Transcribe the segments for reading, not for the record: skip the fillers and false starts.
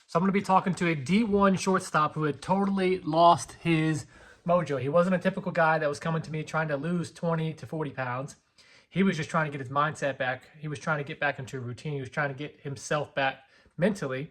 So I'm going to be talking to a D1 shortstop who had totally lost his mojo. He wasn't a typical guy that was coming to me trying to lose 20 to 40 pounds. He was just trying to get his mindset back. He was trying to get back into a routine. He was trying to get himself back mentally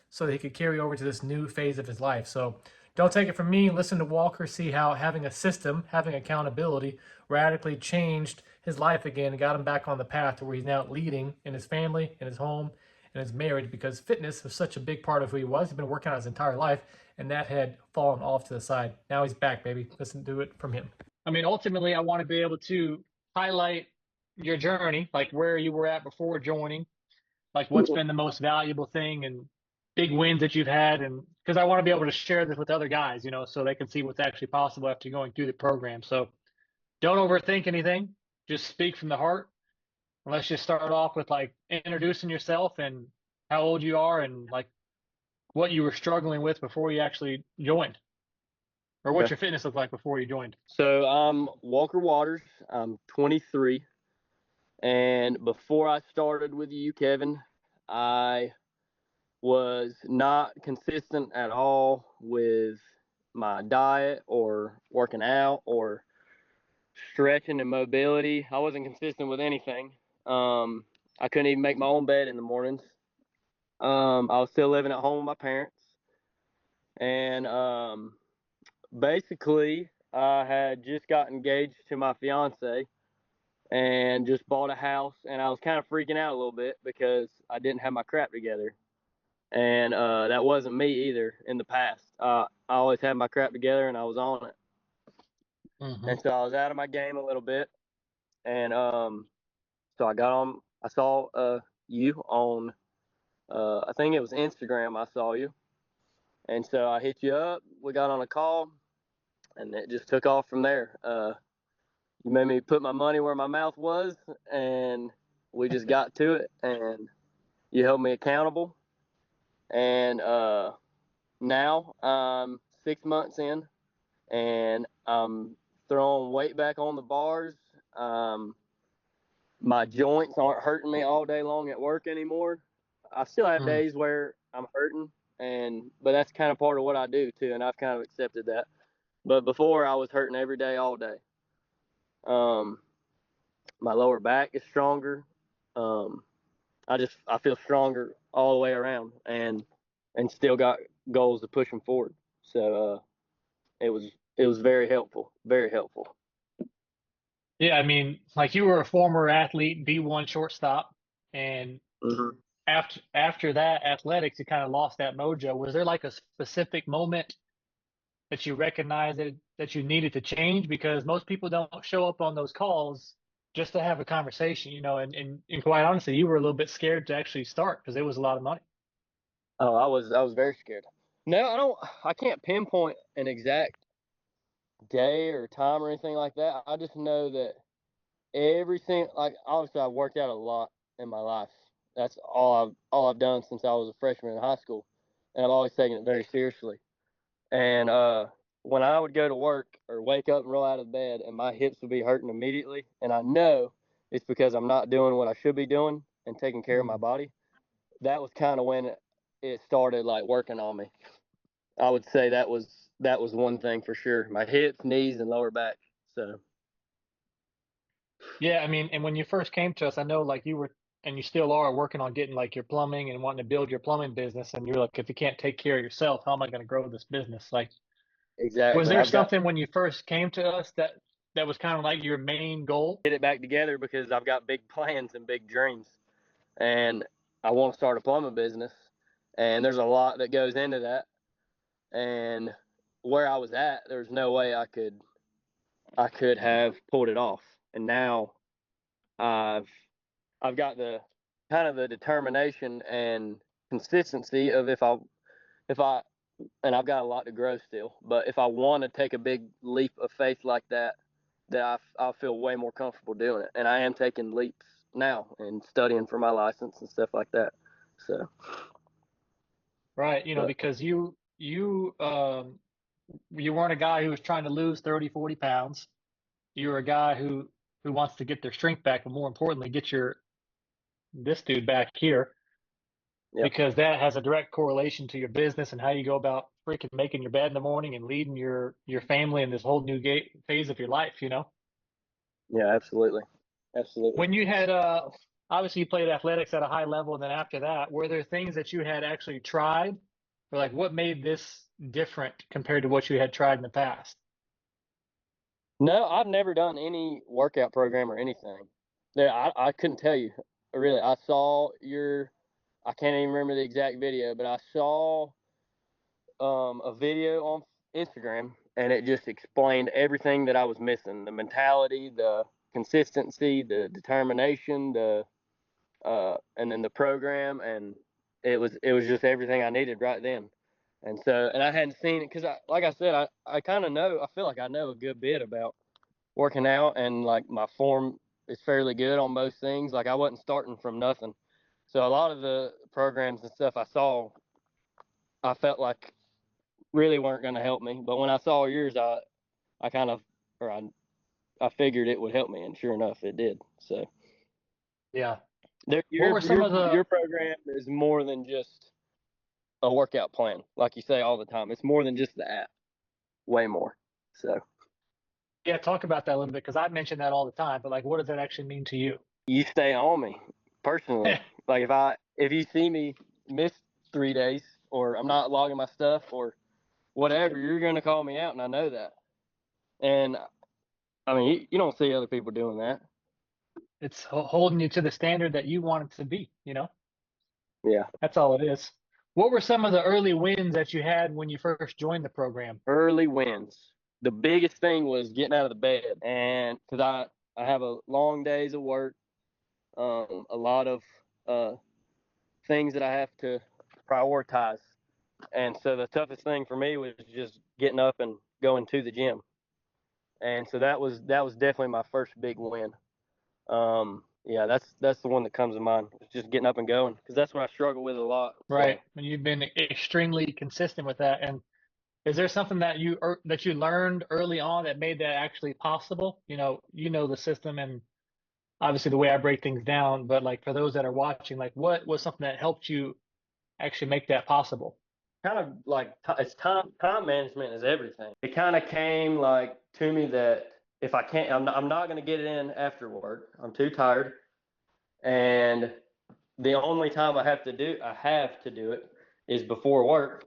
so that he could carry over to this new phase of his life. So don't take it from me. Listen to Walker, see how having a system, having accountability radically changed his life again and got him back on the path to where he's now leading in his family, in his home, and his marriage because fitness was such a big part of who he was. He'd been working out his entire life, and that had fallen off to the side. Now he's back, baby. Listen to it from him. I mean, ultimately, I want to be able to highlight your journey, like where you were at before joining, like what's been the most valuable thing and big wins that you've had, and because I want to be able to share this with other guys, so they can see what's actually possible after going through the program. So don't overthink anything. Just speak from the heart. Let's just start off with like introducing yourself and how old you are and like what you were struggling with before you actually joined, or what Okay. your fitness looked like before you joined. So I'm Walker Waters. I'm 23. And before I started with you, Kevin, I was not consistent at all with my diet or working out or stretching and mobility. I wasn't consistent with anything. I couldn't even make my own bed in the mornings. I was still living at home with my parents. And basically, I had just got engaged to my fiance and just bought a house, and I was kind of freaking out a little bit because I didn't have my crap together, and that wasn't me either in the past. I always had my crap together, and I was on it, Mm-hmm. and so I was out of my game a little bit, and so I got on. I saw you on, I think it was Instagram. I saw you, and so I hit you up. We got on a call, and it just took off from there. You made me put my money where my mouth was, and we just got to it, and you held me accountable. And now I'm 6 months in, and I'm throwing weight back on the bars. Um, my joints aren't hurting me all day long at work anymore. I still have Mm. days where I'm hurting, but that's kind of part of what I do too, and I've kind of accepted that. But before I was hurting every day, all day. Um, my lower back is stronger. Um, I feel stronger all the way around, and still got goals to push them forward. So it was it was very helpful, very helpful. Yeah, I mean, like you were a former athlete, D1 shortstop, and Hmm. after that athletics, you kind of lost that mojo. Was there like a specific moment that you recognized that you needed to change? Because most people don't show up on those calls just to have a conversation, and quite honestly, you were a little bit scared to actually start because it was a lot of money. Oh, I was very scared. No, I can't pinpoint an exact day or time or anything like that. I just know that everything, like obviously I've worked out a lot in my life. That's all I've done since I was a freshman in high school, and I've always taken it very seriously. And when I would go to work or wake up and roll out of bed, and my hips would be hurting immediately, and I know it's because I'm not doing what I should be doing and taking care of my Mm. body. That was kind of when it started like working on me. I would say that was one thing for sure. My hips, knees, and lower back. So Yeah, I mean, and when you first came to us, I know like you were, and you still are working on getting like your plumbing and wanting to build your plumbing business. And you're like, if you can't take care of yourself, how am I going to grow this business? Like, was exactly, there I've got something when you first came to us that was kind of like your main goal? to get it back together because I've got big plans and big dreams, and I want to start a plumbing business, and there's a lot that goes into that. And where I was at, there's no way I could have pulled it off. And now I've I've got the kind of the determination and consistency of if I and I've got a lot to grow still, but if I want to take a big leap of faith like that, I feel way more comfortable doing it. And I am taking leaps now and studying for my license and stuff like that. So, Right, but because you weren't a guy who was trying to lose 30, 40 pounds. You're a guy who wants to get their strength back, but more importantly, get your this dude back here. Yep. because that has a direct correlation to your business and how you go about freaking making your bed in the morning and leading your family in this whole new phase of your life, you know? Yeah, absolutely. Absolutely. When you had obviously you played athletics at a high level, and then after that, were there things that you had actually tried, or like what made this different compared to what you had tried in the past? No, I've never done any workout program or anything. Yeah, I couldn't tell you. Really, I saw your. I can't even remember the exact video, but I saw a video on Instagram, and it just explained everything that I was missing: the mentality, the consistency, the determination, and then the program, and it was just everything I needed right then. And so, and I hadn't seen it because like I said, I kind of know. I feel like I know a good bit about working out, and like my form is fairly good on most things. Like I wasn't starting from nothing. So a lot of the programs and stuff I saw, I felt like really weren't going to help me. But when I saw yours, I kind of, or I figured it would help me, and sure enough, it did. So Yeah. there, What your were some your of the your program is more than just a workout plan, like you say all the time. It's more than just the app, way more. So yeah, talk about that a little bit because I mention that all the time, but like what does that actually mean to you? you stay on me personally. Like if you see me miss 3 days or I'm not logging my stuff or whatever, you're gonna call me out, and I know that. And I mean, you don't see other people doing that. It's holding you to the standard that you want it to be, you know? Yeah. That's all it is. What were some of the early wins that you had when you first joined the program? Early wins. The biggest thing was getting out of the bed, and because I have a long days of work, a lot of uh, things that I have to prioritize, and so the toughest thing for me was just getting up and going to the gym, and so that was definitely my first big win. Yeah, that's the one that comes to mind. It's just getting up and going because that's what I struggle with a lot. Right. So And you've been extremely consistent with that. And is there something that you learned early on that made that actually possible? You know the system and obviously the way I break things down, but like for those that are watching, like what was something that helped you actually make that possible? kind of like it's time management is everything. It kind of came like to me that if I can't, I'm not going to get it in after work. I'm too tired, and the only time I have to do it is before work.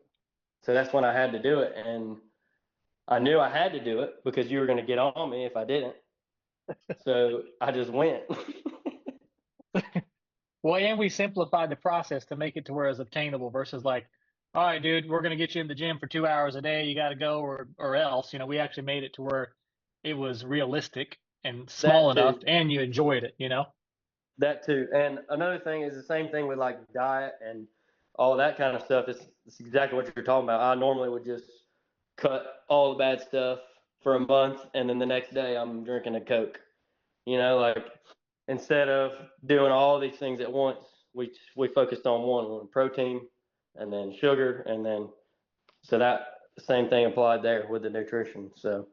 So that's when I had to do it, and I knew I had to do it because you were going to get on me if I didn't. So I just went. Well, and we simplified the process to make it to where it's obtainable versus like, all right, dude, we're gonna get you in the gym for 2 hours a day. You got to go, or else. We actually made it to where it was realistic and small That enough, too. and you enjoyed it. That too. And another thing is the same thing with like diet and all that kind of stuff. It's exactly what you're talking about. I normally would just cut all the bad stuff for a month, and then the next day I'm drinking a Coke. Like instead of doing all these things at once, we focused on one protein, and then sugar, and then so that same thing applied there with the nutrition. So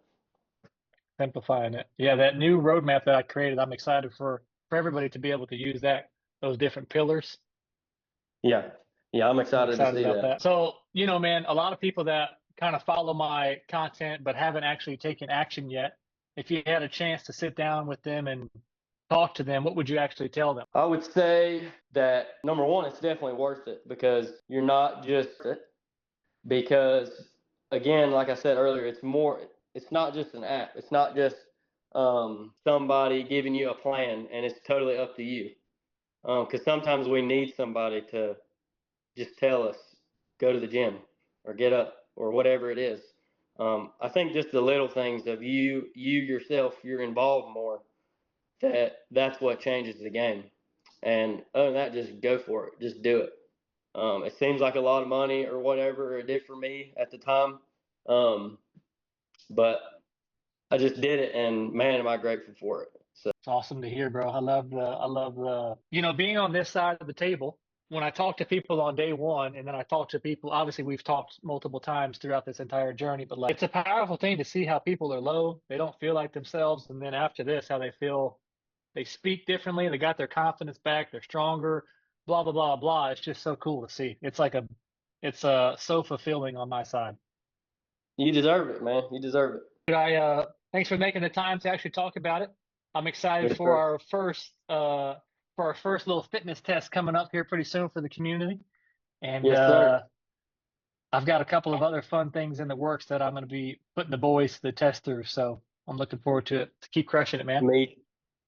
Simplifying it. Yeah, that new roadmap that I created, I'm excited for everybody to be able to use those different pillars. yeah, yeah, I'm I'm excited to excited see about that. that. So, man, a lot of people that kind of follow my content but haven't actually taken action yet, if you had a chance to sit down with them and talk to them, what would you actually tell them? I would say that number one, it's definitely worth it because you're not just it. Because again, like I said earlier, it's more. It's not just an app. It's not just somebody giving you a plan, and it's totally up to you. Because sometimes we need somebody to just tell us go to the gym or get up or whatever it is. I think just the little things of you yourself, you're involved more. That's what changes the game. And other than that, just go for it. Just do it. It seems like a lot of money or whatever it did for me at the time, um, but I just did it, and man, am I grateful for it. So It's awesome to hear, bro. I love the, being on this side of the table. When I talk to people on day one, and then I talk to people, obviously we've talked multiple times throughout this entire journey, but like it's a powerful thing to see how people are low, they don't feel like themselves, and then after this, how they feel, they speak differently, they got their confidence back, they're stronger, blah blah blah blah. It's just so cool to see. It's so fulfilling on my side. You deserve it, man. You deserve it. But thanks for making the time to actually talk about it. I'm excited Yes, sir. for our first little fitness test coming up here pretty soon for the community. And Yes, sir. I've got a couple of other fun things in the works that I'm going to be putting the boys to the test through. So I'm looking forward to it. To keep crushing it, man. Me